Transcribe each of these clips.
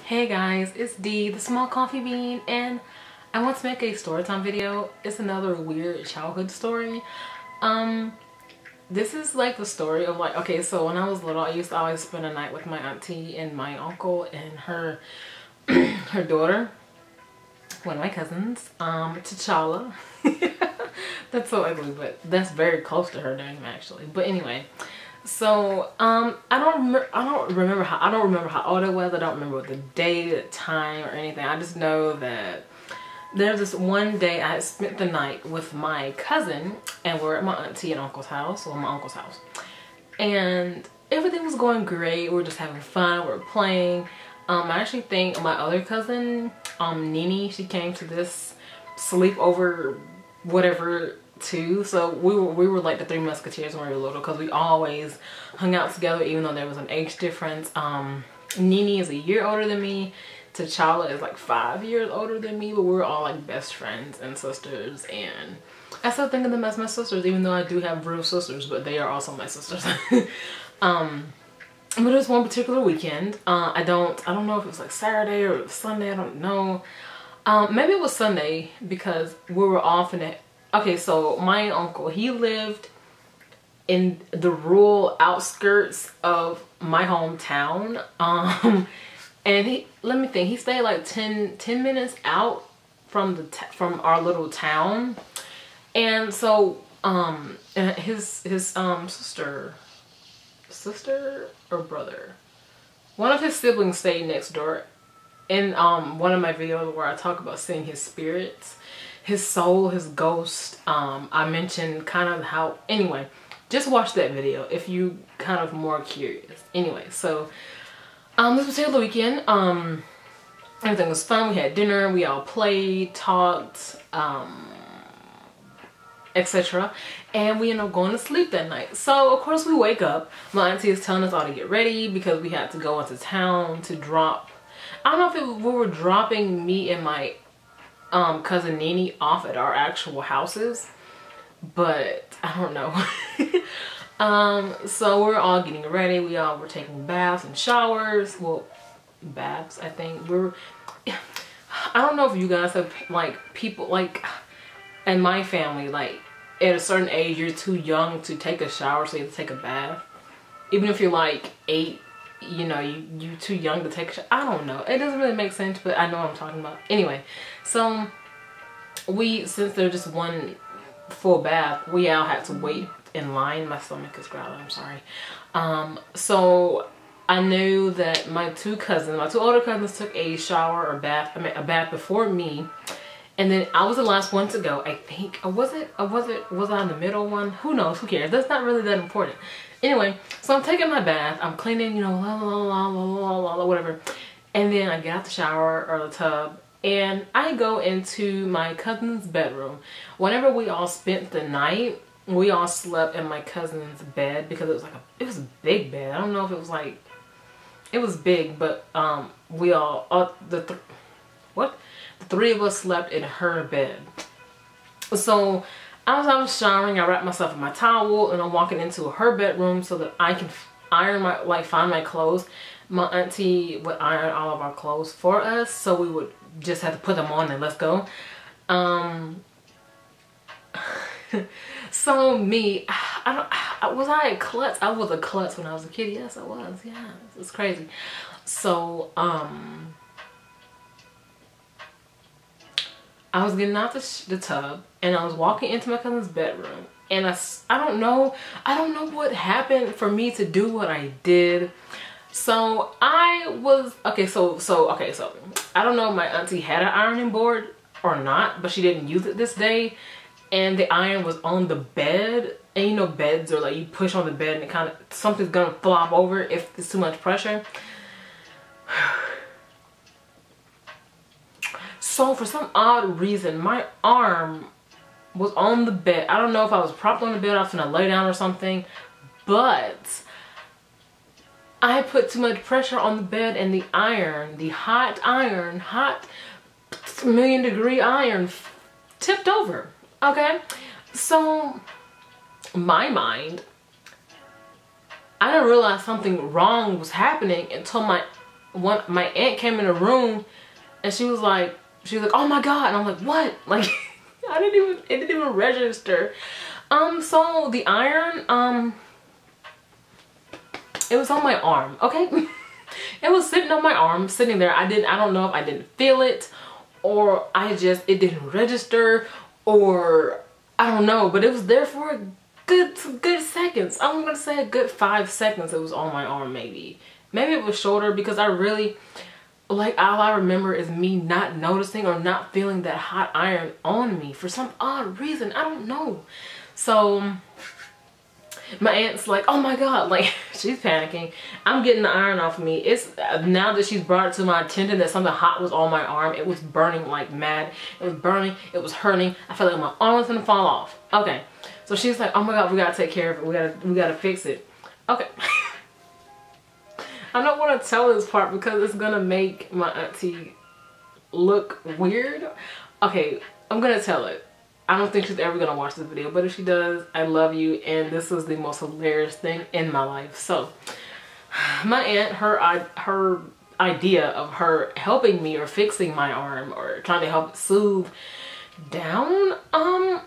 Hey guys, it's Dee, the small coffee bean, and I want to make a story time video. It's another weird childhood story. This is like the story of like, okay, so when I was little, I used to always spend a night with my auntie and my uncle and her her daughter, one of my cousins, T'Challa. That's so ugly, but that's very close to her name actually. But anyway, so I don't remember how old I was. I don't remember the day, the time, or anything. I just know that there's this one day I had spent the night with my cousin, and we're at my auntie and uncle's house, or my uncle's house, and everything was going great. We were just having fun. We were playing. I actually think my other cousin, Nini, she came to this sleepover, whatever, too. So we were like the Three Musketeers when we were little, because we always hung out together even though there was an age difference. Nini is a year older than me. T'Challa is like 5 years older than me, but we were all like best friends and sisters, and I still think of them as my sisters, even though I do have real sisters, but they are also my sisters. But it was one particular weekend. I don't know if it was like Saturday or Sunday, I don't know. Maybe it was Sunday, because we were off in it. Okay, so my uncle, he lived in the rural outskirts of my hometown. And let me think, he stayed like 10 minutes out from our little town. And so and his sister or brother, one of his siblings stayed next door. In one of my videos where I talk about seeing his spirits, his soul, his ghost, I mentioned kind of how, anyway, just watch that video if you kind of more curious. Anyway, so this particular weekend, everything was fun. We had dinner, we all played, talked, etc. And we ended up going to sleep that night. So of course we wake up, my auntie is telling us all to get ready because we had to go into town to drop, I don't know if we were dropping me and my cousin Nini off at our actual houses, but I don't know. So we're all getting ready. We all were taking baths and showers. Well, baths, I think. I don't know if you guys have, like, people, like, in my family, like, at a certain age, you're too young to take a shower, so you have to take a bath. Even if you're, like, 8, you know, you're too young to take a shower. I don't know. It doesn't really make sense, but I know what I'm talking about. Anyway, so since there's just one full bath, we all had to wait in line. My stomach is growling, I'm sorry. So I knew that my two older cousins took a shower or bath, a bath before me, and then I was the last one to go, I think. Was I in the middle one? Who knows, who cares? That's not really that important. Anyway, so I'm taking my bath, I'm cleaning, you know, la la la la la la la, whatever, and then I get out the shower or the tub, and I go into my cousin's bedroom. Whenever we all spent the night, we all slept in my cousin's bed, because it was like it was a big bed. I don't know if it was like, it was big, but we all, the three of us slept in her bed. So as I was showering, I wrapped myself in my towel, and I'm walking into her bedroom so that I can find my clothes. My auntie would iron all of our clothes for us, so we would just have to put them on and let's go. So me, was I a klutz? I was a klutz when I was a kid. Yes, I was. Yeah, it's crazy. So I was getting out the tub, and I was walking into my cousin's bedroom, and I don't know what happened for me to do what I did. So I was, so I don't know if my auntie had an ironing board or not, but she didn't use it this day, and the iron was on the bed, and you know beds are like, you push on the bed and it kind of, something's gonna flop over if there's too much pressure. So for some odd reason, my arm was on the bed. I don't know if I was propped on the bed, I was gonna lay down or something, but I put too much pressure on the bed, and the iron, the hot million-degree iron, tipped over. Okay, so my mind, I didn't realize something wrong was happening until my my aunt came in the room and she was like, oh my God. And I'm like, what? Like, it didn't even register. So the iron, it was on my arm, okay? It was sitting on my arm, sitting there. I don't know if I didn't feel it, or it didn't register, or I don't know, but it was there for a good seconds. I'm gonna say a good 5 seconds it was on my arm, maybe. Maybe it was shorter, because I really, like, all I remember is me not noticing or not feeling that hot iron on me for some odd reason. I don't know. So my aunt's like, oh my God, like, she's panicking. I'm getting the iron off of me. It's now that she's brought it to my attention that something hot was on my arm. It was burning like mad. It was burning. It was hurting. I felt like my arm was gonna fall off. Okay, so she's like, oh my God, we gotta take care of it. We gotta fix it. Okay. I don't want to tell this part because it's gonna make my auntie look weird. Okay, I'm gonna tell it. I don't think she's ever gonna watch this video, but if she does, I love you, and this was the most hilarious thing in my life. So my aunt, her idea of her helping me or fixing my arm or trying to help soothe down, oh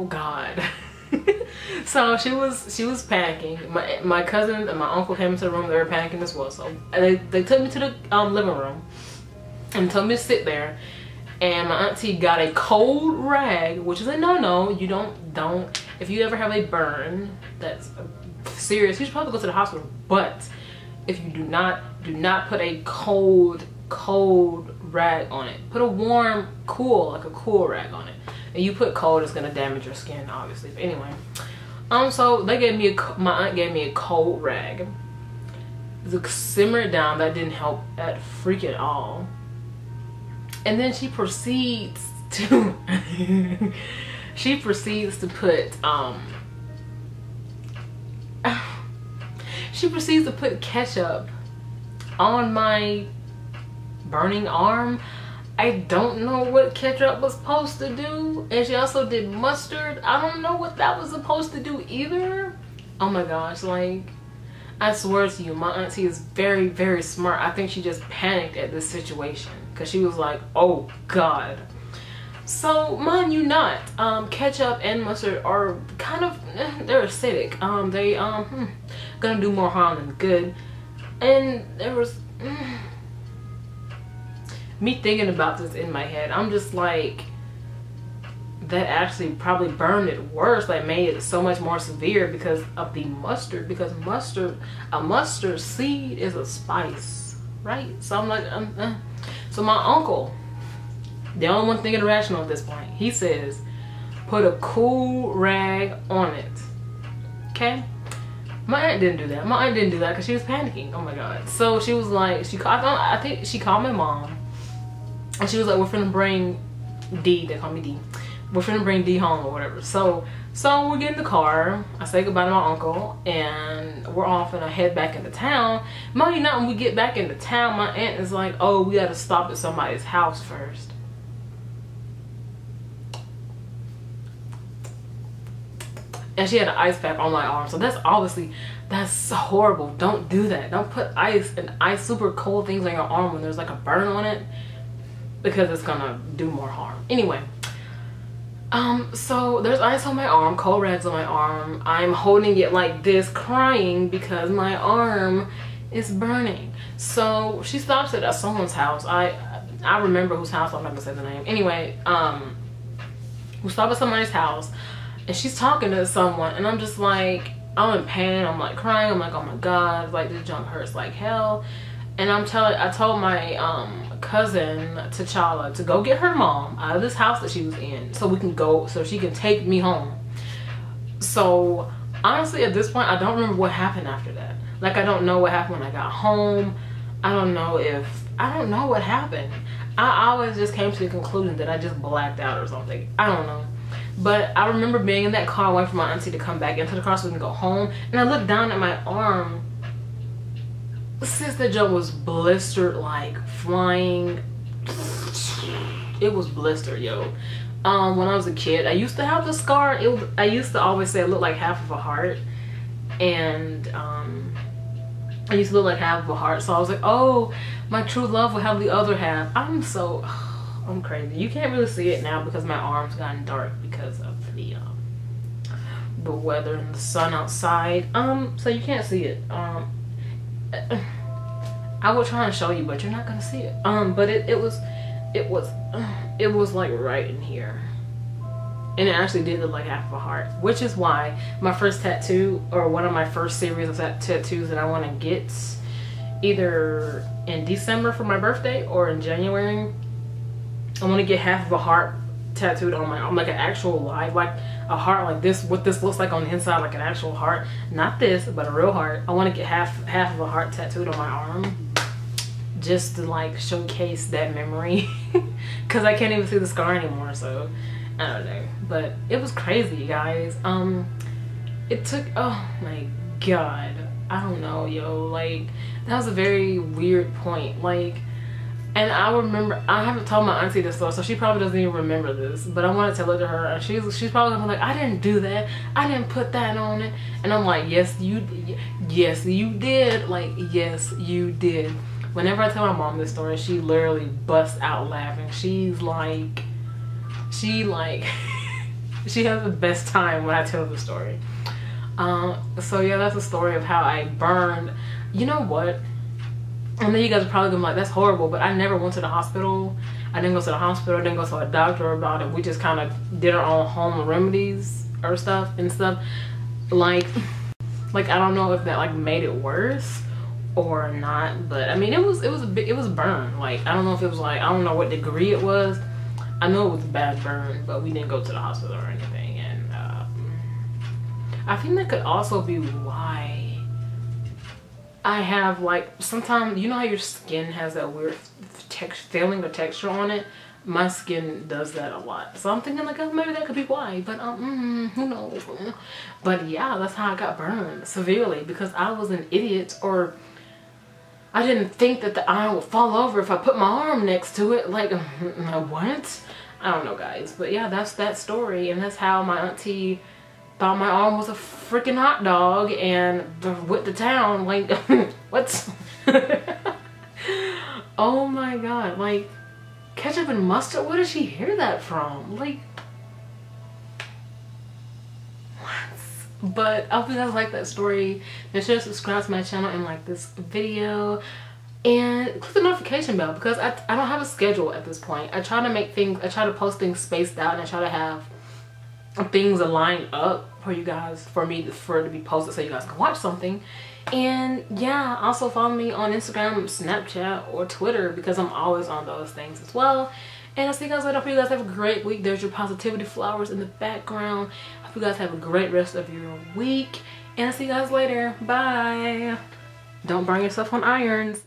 God. So she was panicking. My cousin and my uncle came into the room. They were panicking as well. So they took me to the living room and told me to sit there, and my auntie got a cold rag, which is a no-no. You don't if you ever have a burn that's serious, you should probably go to the hospital. But if you do not put a cold rag on it. Put a warm, cool, like a cool rag on it. And you put cold, it's gonna damage your skin, obviously. But anyway, so they gave me my aunt gave me a cold rag to simmer it down. That didn't help at freaking all. And then she proceeds to put ketchup on my burning arm. I don't know what ketchup was supposed to do. And she also did mustard. I don't know what that was supposed to do either. Oh my gosh, like, I swear to you, my auntie is very, very smart. I think she just panicked at this situation because she was like, oh God. So mind you not, ketchup and mustard are kind of, they're acidic. They gonna do more harm than good. And there was me thinking about this in my head. I'm just like, that actually probably burned it worse, like made it so much more severe because of the mustard. Because a mustard seed is a spice, right? So I'm like, so my uncle, the only one thinking rational at this point, he says, put a cool rag on it. Okay? My aunt didn't do that. My aunt didn't do that because she was panicking. Oh my God. So she was like, I think she called my mom. And she was like, we're finna bring D, they call me D. We're finna bring D home or whatever. So we get in the car. I say goodbye to my uncle and we're off and I head back into town. Mind you not, when we get back into town, my aunt is like, oh, we gotta stop at somebody's house first. And she had an ice pack on my arm. So that's horrible. Don't do that. Don't put ice super cold things on your arm when there's like a burn on it, because it's gonna do more harm. Anyway, so there's ice on my arm, cold rags on my arm. I'm holding it like this, crying because my arm is burning. So she stops at someone's house. I remember whose house, I'm not gonna say the name. Anyway, we stop at somebody's house and she's talking to someone and I'm just like, I'm in pain. I'm like crying. I'm like, oh my God, like this junk hurts like hell. And I told my cousin T'Challa to go get her mom out of this house that she was in so we can go, so she can take me home. So honestly, at this point, I don't remember what happened after that. Like, I don't know what happened when I got home. I don't know what happened. I always just came to the conclusion that I just blacked out or something. I don't know. But I remember being in that car waiting for my auntie to come back into the car so we can go home. And I looked down at my arm. Since the jump was blistered like flying. It was blistered, yo. When I was a kid, I used to have the scar. I used to always say it looked like half of a heart. and I used to look like half of a heart. So I was like, oh, my true love will have the other half. I'm crazy. You can't really see it now because my arm's gotten dark because of the weather and the sun outside. So you can't see it. I will try and show you, but you're not gonna see it. But it was like right in here. And it actually did look like half of a heart, which is why my first tattoo, or one of my first series of tattoos that I want to get either in December for my birthday or in January, I want to get half of a heart tattooed on my arm, like an actual live, like a heart like this, what this looks like on the inside, like an actual heart, not this, but a real heart. I want to get half of a heart tattooed on my arm, just to like showcase that memory, because I can't even see the scar anymore. So I don't know, but it was crazy, you guys. It took, oh my god, I don't know, yo, like that was a very weird point. Like, and I remember, I haven't told my auntie this story, so she probably doesn't even remember this, but I want to tell it to her, and she's probably gonna be like, I didn't do that, I didn't put that on it. And I'm like, yes you did, like, yes you did. Whenever I tell my mom this story, she literally busts out laughing. She has the best time when I tell the story. So yeah, that's the story of how I burned. You know what? And then you guys are probably gonna be like, that's horrible, but I never went to the hospital. I didn't go to the hospital, I didn't go to a doctor about it. We just kind of did our own home remedies or stuff. Like I don't know if that like made it worse or not, but I mean, it was burn. Like, I don't know if it was like, I don't know what degree it was. I know it was a bad burn, but we didn't go to the hospital or anything. And I think that could also be why I have, like, sometimes, you know how your skin has that weird feeling or texture on it? My skin does that a lot. So I'm thinking like, oh, maybe that could be why, but who knows? But yeah, that's how I got burned severely, because I was an idiot, or I didn't think that the iron would fall over if I put my arm next to it. Like, what? I don't know, guys. But yeah, that's that story. And that's how my auntie thought my arm was a freaking hot dog and went to town. Like, what? Oh my god. Like, ketchup and mustard? Where did she hear that from? Like, but I hope you guys like that story. Make sure to subscribe to my channel and like this video, and click the notification bell, because I don't have a schedule at this point. I try to post things spaced out, and I try to have things aligned up for you guys, for it to be posted so you guys can watch something. And yeah, also follow me on Instagram, Snapchat, or Twitter, because I'm always on those things as well. And I'll see you guys later. Hope you guys have a great week. There's your positivity flowers in the background. Hope you guys have a great rest of your week. And I'll see you guys later. Bye. Don't burn yourself on irons.